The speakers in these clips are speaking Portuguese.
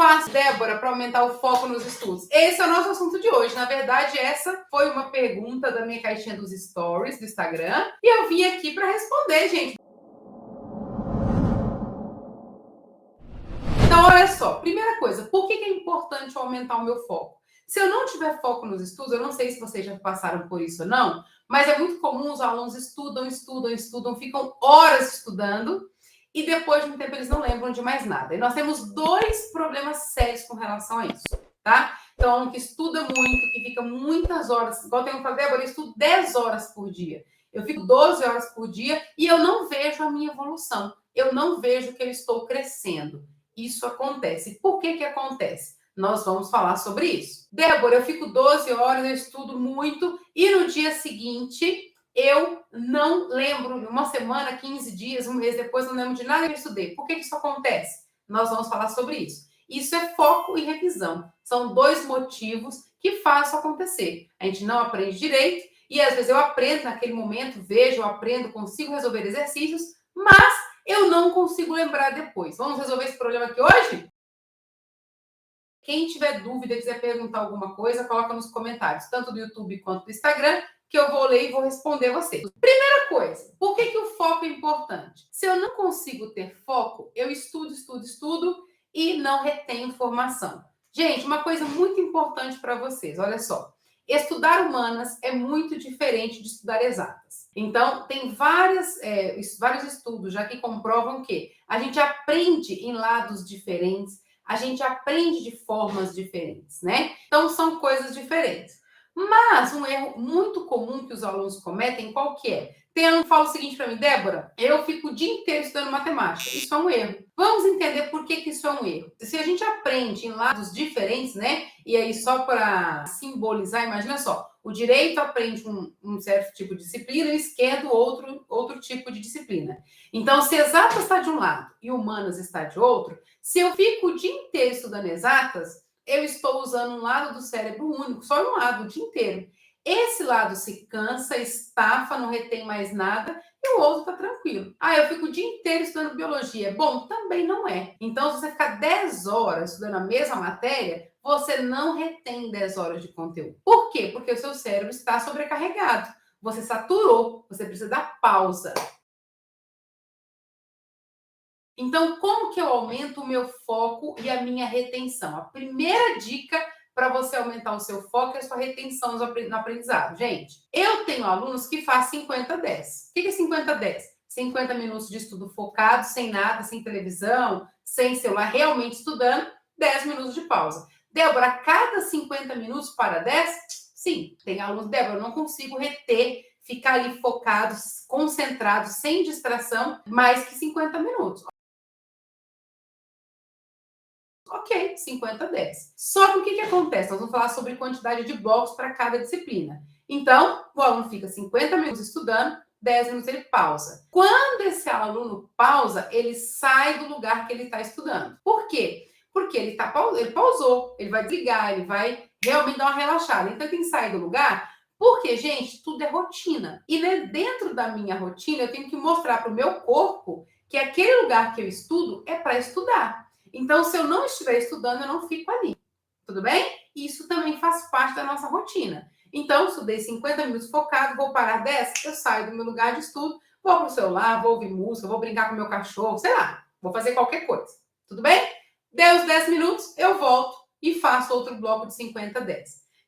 faço, Débora, para aumentar o foco nos estudos? Esse é o nosso assunto de hoje. Na verdade, essa foi uma pergunta da minha caixinha dos stories do Instagram e eu vim aqui para responder, gente. Então, olha só. Primeira coisa, por que é importante aumentar o meu foco? Se eu não tiver foco nos estudos, eu não sei se vocês já passaram por isso ou não, mas é muito comum os alunos estudam, ficam horas estudando e depois de um tempo eles não lembram de mais nada. E nós temos dois problemas sérios com relação a isso, tá? Então, aluno que estuda muito, que fica muitas horas, igual tem um falado, Débora, eu estudo 10 horas por dia. Eu fico 12 horas por dia e eu não vejo a minha evolução. Eu não vejo que eu estou crescendo. Isso acontece. Por que acontece? Nós vamos falar sobre isso. Débora, eu fico 12 horas, eu estudo muito e no dia seguinte eu não lembro, uma semana, 15 dias, um mês depois, não lembro de nada que eu estudei. Por que isso acontece? Nós vamos falar sobre isso. Isso é foco e revisão. São dois motivos que fazem isso acontecer. A gente não aprende direito e às vezes eu aprendo naquele momento, vejo, eu aprendo, consigo resolver exercícios, mas eu não consigo lembrar depois. Vamos resolver esse problema aqui hoje? Quem tiver dúvida, quiser perguntar alguma coisa, coloca nos comentários, tanto do YouTube quanto do Instagram, que eu vou ler e vou responder vocês. Primeira coisa, por que o foco é importante? Se eu não consigo ter foco, eu estudo e não retenho informação. Gente, uma coisa muito importante para vocês, olha só. Estudar humanas é muito diferente de estudar exatas. Então, tem vários estudos já que comprovam que a gente aprende em lados diferentes, a gente aprende de formas diferentes, né? Então, são coisas diferentes. Mas um erro muito comum que os alunos cometem, qual que é? Tem aluno que fala o seguinte para mim, Débora, eu fico o dia inteiro estudando matemática. Isso é um erro. Vamos entender por que isso é um erro. Se a gente aprende em lados diferentes, né? E aí, só para simbolizar, imagina só, o direito aprende um certo tipo de disciplina e o esquerdo outro tipo de disciplina. Então, se exatas está de um lado e humanas está de outro, se eu fico o dia inteiro estudando exatas, eu estou usando um lado do cérebro único, só um lado o dia inteiro. Esse lado se cansa, estafa, não retém mais nada, e o outro está tranquilo. Ah, eu fico o dia inteiro estudando biologia. Bom, também não é. Então, se você ficar 10 horas estudando a mesma matéria, você não retém 10 horas de conteúdo. Por quê? Porque o seu cérebro está sobrecarregado. Você saturou, você precisa dar pausa. Então, como que eu aumento o meu foco e a minha retenção? A primeira dica para você aumentar o seu foco é a sua retenção no aprendizado. Gente, eu tenho alunos que fazem 50-10. O que é 50-10? 50 minutos de estudo focado, sem nada, sem televisão, sem celular, realmente estudando, 10 minutos de pausa. Débora, a cada 50 minutos para 10? Sim, tem alunos, Débora, eu não consigo reter, ficar ali focado, concentrado, sem distração, mais que 50 minutos. Ok, 50-10. Só que o que acontece? Nós vamos falar sobre quantidade de blocos para cada disciplina. Então, o aluno fica 50 minutos estudando, 10 minutos ele pausa. Quando esse aluno pausa, ele sai do lugar que ele está estudando. Por quê? Porque ele pausou, ele vai desligar, ele vai realmente dar uma relaxada. Então, tem que sair do lugar, porque, gente, tudo é rotina. E dentro da minha rotina, eu tenho que mostrar para o meu corpo que aquele lugar que eu estudo é para estudar. Então, se eu não estiver estudando, eu não fico ali. Tudo bem? Isso também faz parte da nossa rotina. Então, estudei 50 minutos focado, vou parar 10, eu saio do meu lugar de estudo, vou pro celular, vou ouvir música, vou brincar com meu cachorro, sei lá, vou fazer qualquer coisa. Tudo bem? Deu os 10 minutos, eu volto e faço outro bloco de 50-10.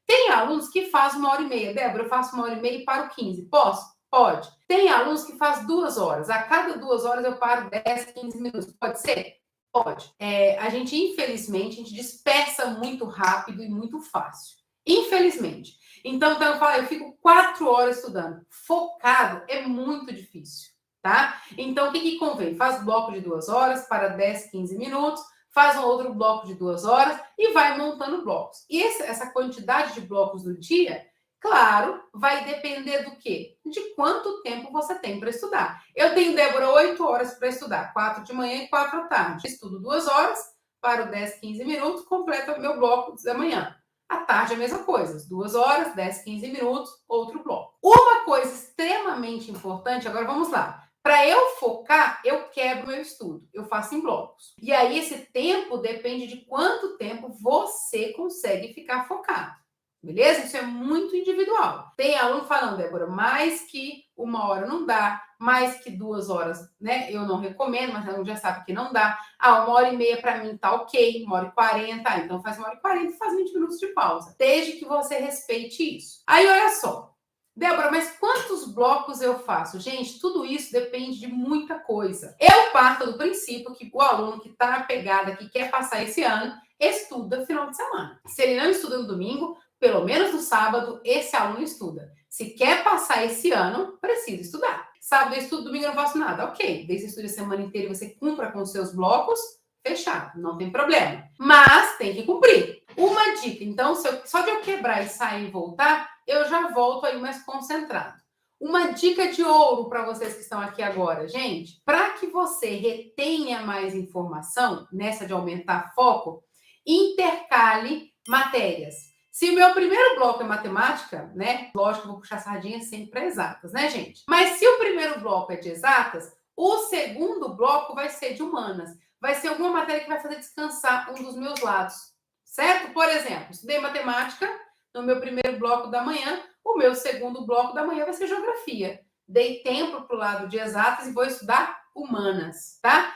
Tem alunos que fazem 1h30. Débora, eu faço 1h30 e paro 15. Posso? Pode. Tem alunos que fazem 2 horas. A cada 2 horas eu paro 10, 15 minutos. Pode ser? Pode. A gente, infelizmente, a gente dispersa muito rápido e muito fácil. Infelizmente. Então eu falo, eu fico 4 horas estudando. Focado é muito difícil, tá? Então, o que convém? Faz bloco de 2 horas para 10, 15 minutos, faz um outro bloco de 2 horas e vai montando blocos. E essa quantidade de blocos no dia, claro, vai depender do quê? De quanto tempo você tem para estudar. Eu tenho, Débora, 8 horas para estudar. 4 de manhã e 4 à tarde. Estudo 2 horas, paro 10, 15 minutos, completo o meu bloco da manhã. À tarde, a mesma coisa. 2 horas, 10, 15 minutos, outro bloco. Uma coisa extremamente importante, agora vamos lá. Para eu focar, eu quebro meu estudo, eu faço em blocos. E aí esse tempo depende de quanto tempo você consegue ficar focado. Beleza? Isso é muito individual. Tem aluno falando, Débora, mais que 1 hora não dá, mais que 2 horas, né? Eu não recomendo, mas aluno já sabe que não dá. 1 hora e meia para mim tá ok, 1 hora e 40. Então faz 1 hora e 40 e faz 20 minutos de pausa. Desde que você respeite isso. Aí olha só. Débora, mas quantos blocos eu faço? Gente, tudo isso depende de muita coisa. Eu parto do princípio que o aluno que está na pegada, que quer passar esse ano, estuda final de semana. Se ele não estuda no domingo, pelo menos no sábado, esse aluno estuda. Se quer passar esse ano, precisa estudar. Sábado eu estudo, domingo eu não faço nada. Ok, desde que você estude a semana inteira e você cumpra com os seus blocos, fechado, não tem problema. Mas tem que cumprir. Uma dica, então, só de eu quebrar e sair e voltar, eu já volto aí mais concentrado. Uma dica de ouro para vocês que estão aqui agora, gente, para que você retenha mais informação, nessa de aumentar foco, intercale matérias. Se o meu primeiro bloco é matemática, né? Lógico que eu vou puxar sardinha sempre para exatas, né, gente? Mas se o primeiro bloco é de exatas, o segundo bloco vai ser de humanas. Vai ser alguma matéria que vai fazer descansar um dos meus lados, certo? Por exemplo, estudei matemática no meu primeiro bloco da manhã, o meu segundo bloco da manhã vai ser geografia. Dei tempo para o lado de exatas e vou estudar humanas, tá?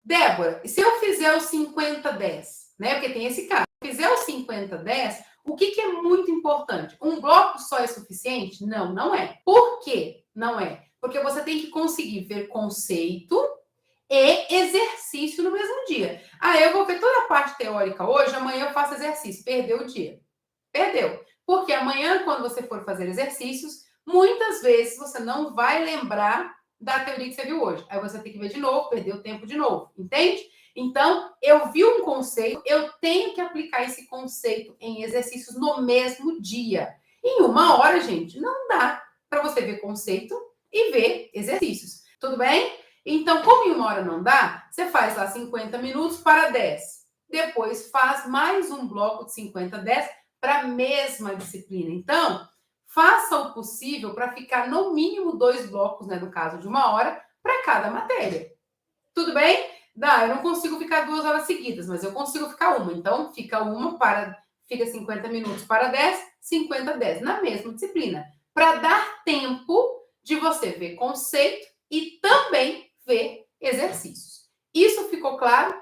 Débora, se eu fizer o 50-10, né? Porque tem esse caso. Se eu fizer o 50-10, o que é muito importante? Um bloco só é suficiente? Não, não é. Por quê? Não é. Porque você tem que conseguir ver conceito e exercício no mesmo dia. Eu vou ver toda a parte teórica hoje, amanhã eu faço exercício. Perdeu o dia. Perdeu. Porque amanhã, quando você for fazer exercícios, muitas vezes você não vai lembrar da teoria que você viu hoje. Aí você tem que ver de novo, perder o tempo de novo, entende? Então, eu vi um conceito, eu tenho que aplicar esse conceito em exercícios no mesmo dia. Em 1 hora, gente, não dá para você ver conceito e ver exercícios. Tudo bem? Então, como em 1 hora não dá, você faz lá 50 minutos para 10. Depois faz mais um bloco de 50-10 para a mesma disciplina. Então, faça o possível para ficar no mínimo 2 blocos, né, no caso de 1 hora, para cada matéria. Tudo bem? Dá, eu não consigo ficar 2 horas seguidas, mas eu consigo ficar uma. Então, fica 50 minutos para 10, 50-10, na mesma disciplina. Para dar tempo de você ver conceito e também ver exercícios. Isso ficou claro?